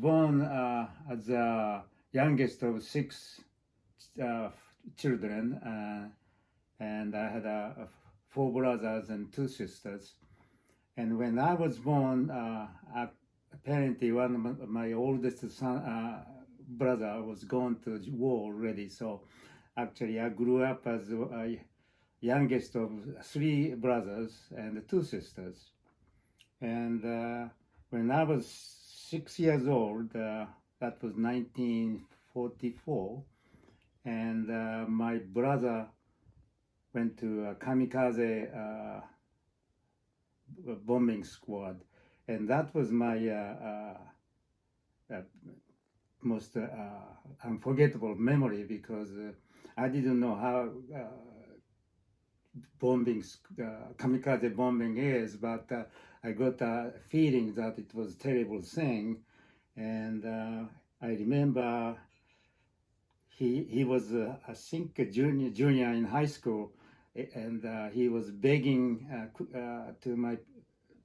born as the youngest of six children, and I had four brothers and two sisters. And when I was born, apparently one of my oldest brother was gone to war already. So actually, I grew up as youngest of three brothers and two sisters. And when I was 6 years old, that was 1944, and my brother went to a kamikaze bombing squad, and that was my most unforgettable memory, because I didn't know how kamikaze bombing is, but I got a feeling that it was a terrible thing. And I remember he was I think a junior in high school, and he was begging to my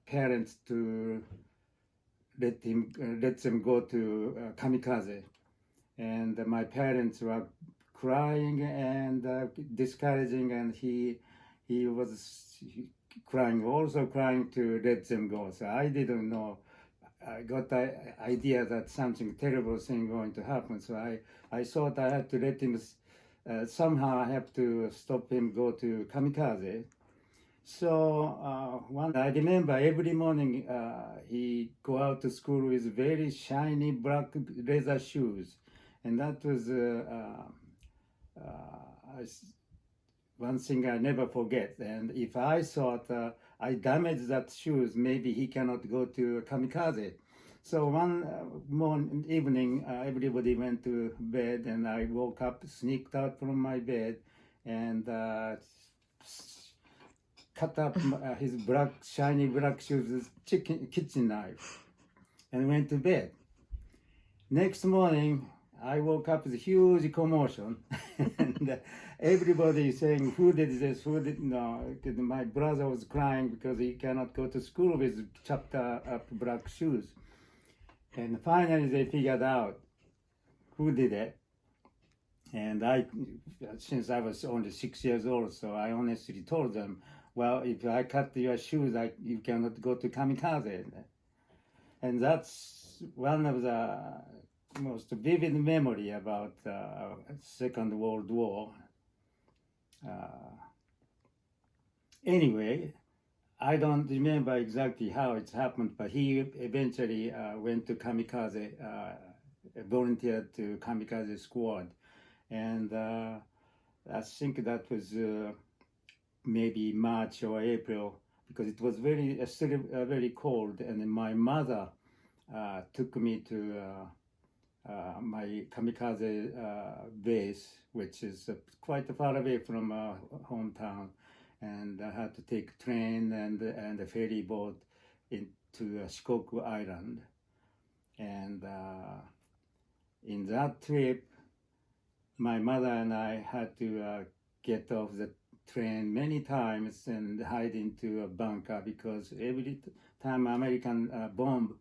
parents to let them go to kamikaze, and my parents were crying and discouraging, and he was crying, also crying to let them go. So I didn't know. I got the idea that something terrible thing going to happen. So I thought I had to let him, somehow I have to stop him go to kamikaze. So I remember every morning he go out to school with very shiny black leather shoes. And that was one thing I never forget. And if I thought I damaged that shoes, maybe he cannot go to kamikaze. So one evening, everybody went to bed, and I woke up, sneaked out from my bed, and cut up his shiny black shoes with kitchen knife, and went to bed. Next morning, I woke up with a huge commotion, and everybody saying, "Who did this? Who did no?" My brother was crying because he cannot go to school with chopped up black shoes. And finally, they figured out who did it. And since I was only 6 years old, so I honestly told them, "Well, if I cut your shoes, you cannot go to kamikaze." And that's one of the most vivid memory about Second World War. Anyway, I don't remember exactly how it happened, but he eventually went to kamikaze, volunteered to kamikaze squad. And I think that was maybe March or April, because it was still very cold. And then my mother took me to my kamikaze base, which is quite far away from hometown, and I had to take a train and a ferry boat into Shikoku Island. And in that trip, my mother and I had to get off the train many times and hide into a bunker, because every time American bomber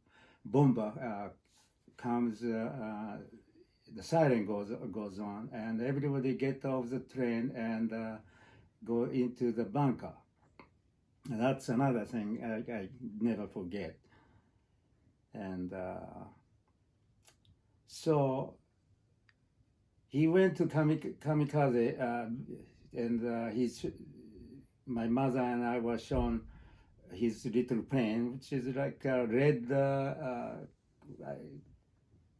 comes, the siren goes on, and everybody get off the train and go into the bunker. And that's another thing I never forget. And so he went to kamikaze, and my mother and I were shown his little plane, which is like a red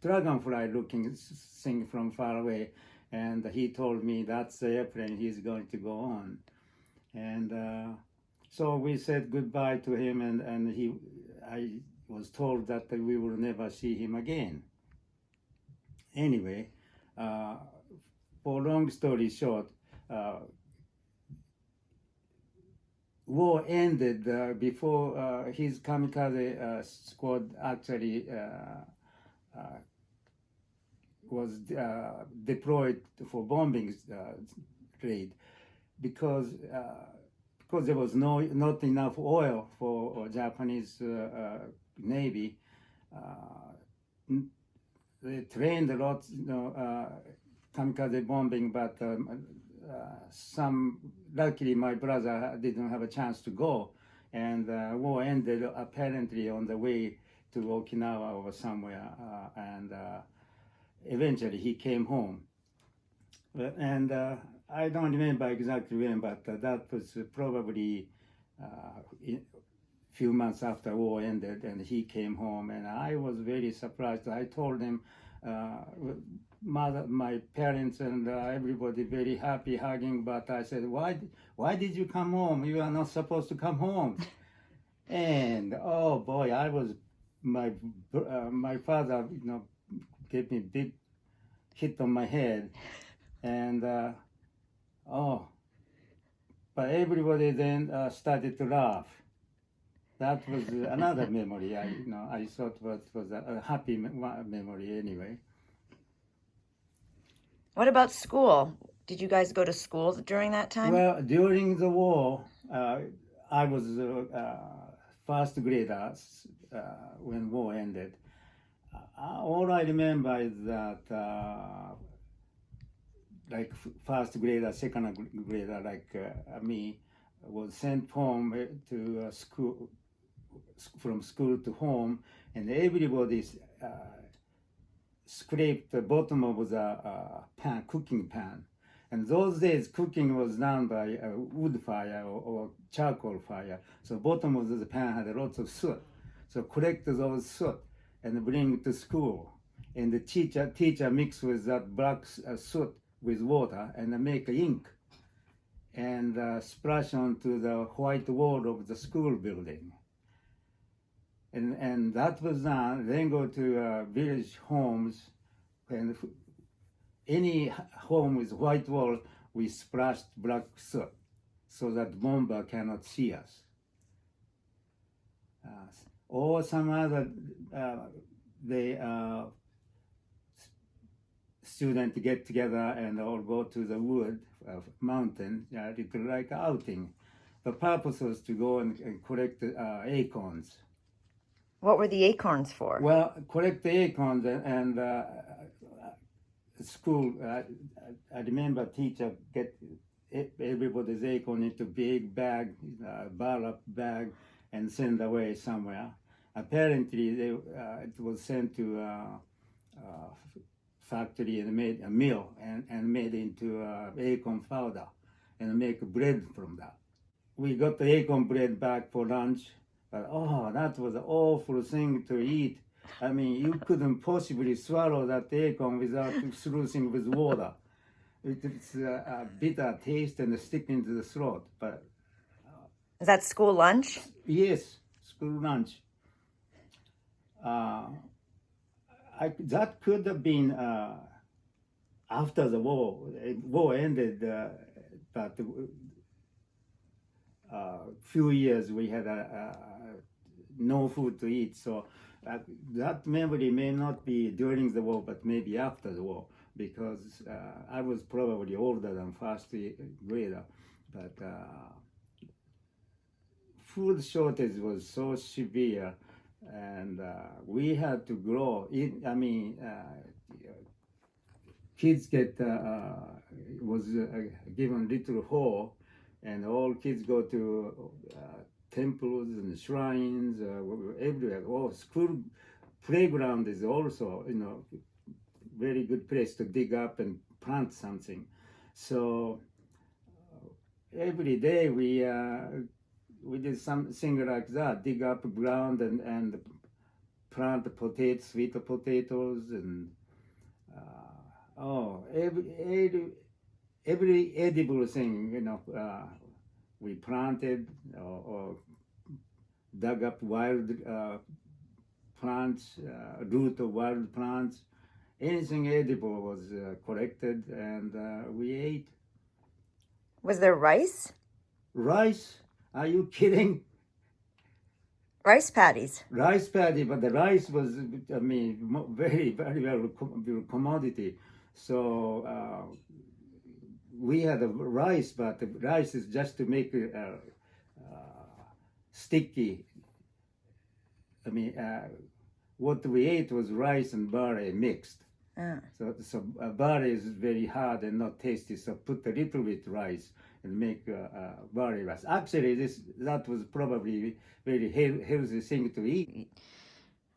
dragonfly looking thing from far away. And he told me that's the airplane he's going to go on. And so we said goodbye to him, and I was told that we will never see him again. Anyway, for long story short, war ended before his kamikaze squad actually was deployed for bombing raid, because there was not enough oil for Japanese Navy. they trained a lot, kamikaze bombing, but luckily my brother didn't have a chance to go, and war ended apparently on the way to Okinawa or somewhere, and eventually he came home. And I don't remember exactly when, but that was probably a few months after war ended, and he came home, and I was very surprised. I told him, my parents and everybody very happy, hugging, but I said, why did you come home? You are not supposed to come home. And oh boy, my father, gave me big hit on my head, and but everybody then started to laugh. That was another memory. I thought was a happy memory anyway. What about school? Did you guys go to school during that time? Well, during the war, I was first grader when war ended. All I remember is that like first grader, second grader, like me, was sent home to school, from school to home, and everybody scraped the bottom of the pan, cooking pan. And those days, cooking was done by a wood fire or charcoal fire. So bottom of the pan had lots of soot. So collect those soot and bring it to school. And the teacher mix with that black soot with water and make ink and splash onto the white wall of the school building. And that was done. Then go to village homes, and any home with white wall, we splashed black soot so that bomber cannot see us. Or some other student get together and all go to the wood, mountain, little like outing. The purpose was to go and collect acorns. What were the acorns for? Well, collect the acorns and school. I remember teacher get everybody's acorn into big bag, ballot bag, and send away somewhere. Apparently, it was sent to factory and made a mill and made into acorn powder and make bread from that. We got the acorn bread back for lunch, but that was an awful thing to eat. I mean, you couldn't possibly swallow that acorn without sluicing with water. It's a bitter taste and stick into the throat. But is that school lunch? Yes, school lunch. That could have been after the war. War ended, but few years we had no food to eat. So that memory may not be during the war, but maybe after the war, because I was probably older than first grader. But food shortage was so severe, and we had to grow. Kids was given little hall, and all kids go to temples and shrines everywhere. School playground is also, very good place to dig up and plant something. So every day we did something like that, dig up ground and plant potatoes, sweet potatoes, and every edible thing, we planted or dug up wild plants, root of wild plants. Anything edible was collected and we ate. Was there rice? Rice? Are you kidding? Rice paddies. Rice paddy, but the rice was, very, very well commodity. So we had a rice, but the rice is just to make it sticky. what we ate was rice and barley mixed. Uh, So barley is very hard and not tasty. So put a little bit rice and make barley rice. Actually, that was probably very healthy thing to eat.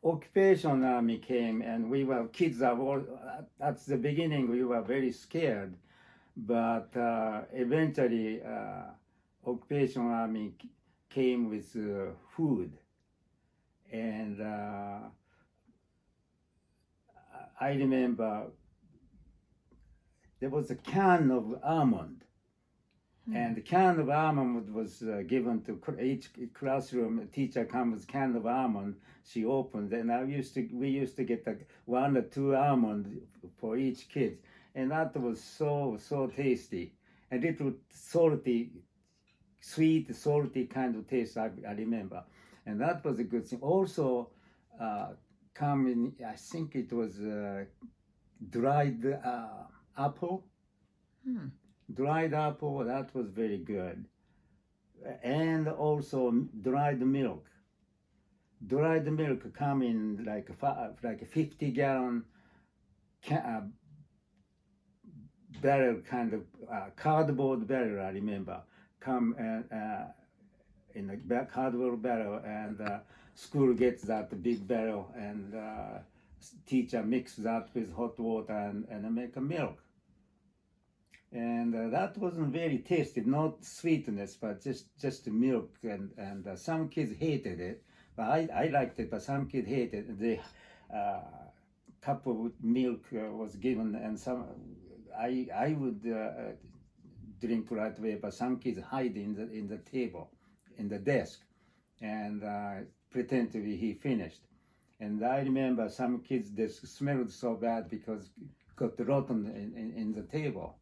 Occupation army came, and we were kids. Are all, at the beginning, we were very scared, but eventually, occupation army came with food, and I remember there was a can of almond, and the can of almond was given to each classroom. A teacher comes with can of almond. She opened, and we used to get 1 or 2 almond for each kid, and that was so tasty. A little salty, sweet, salty kind of taste. I remember, and that was a good thing. Also, coming, I think it was dried apple. hmm. Dried apple, that was very good. And also dried milk. Dried milk come in like a 50-gallon barrel, kind of cardboard barrel, I remember. Come in a cardboard barrel, and school gets that big barrel, and teacher mix that with hot water and make a milk. And that wasn't very tasty, not sweetness, but just milk. And some kids hated it, but I liked it. But some kids hated it. The cup of milk was given, and I would drink right away, but some kids hide in the table, in the desk, and pretend to be he finished. And I remember some kids, they smelled so bad because it got rotten in the table.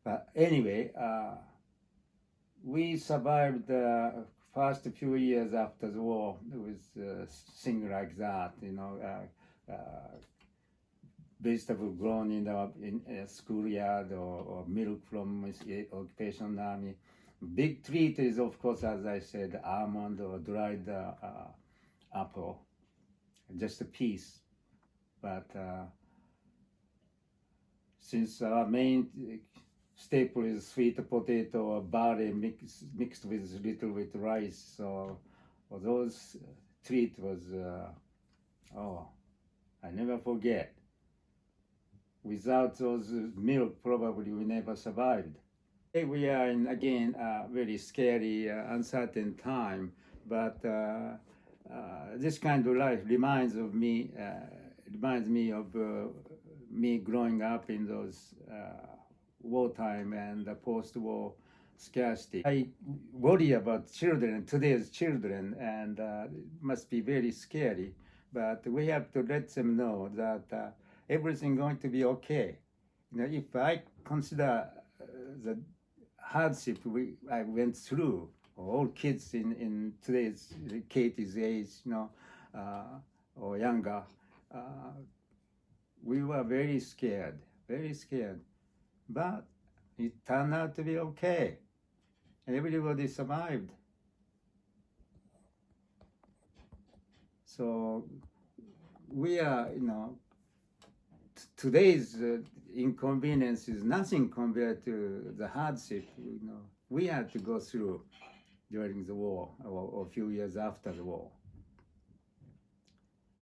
But anyway, we survived the first few years after the war with things like that, vegetable grown in a schoolyard, or milk from occupation army. Big treat is, of course, as I said, almond or dried apple, just a piece. But since our main staple is sweet potato or barley mixed with a little with rice, so those treat was I never forget. Without those milk, probably we never survived. We are in, again, very scary, uncertain time, but this kind of life reminds me of me growing up in those wartime and post-war scarcity. I worry about children, today's children, and it must be very scary, but we have to let them know that everything's going to be okay. If I consider the hardship I went through, all kids in today's Katie's age, or younger, we were very scared, but it turned out to be okay. Everybody survived. So we are, today's inconvenience is nothing compared to the hardship we had to go through during the war, or a few years after the war.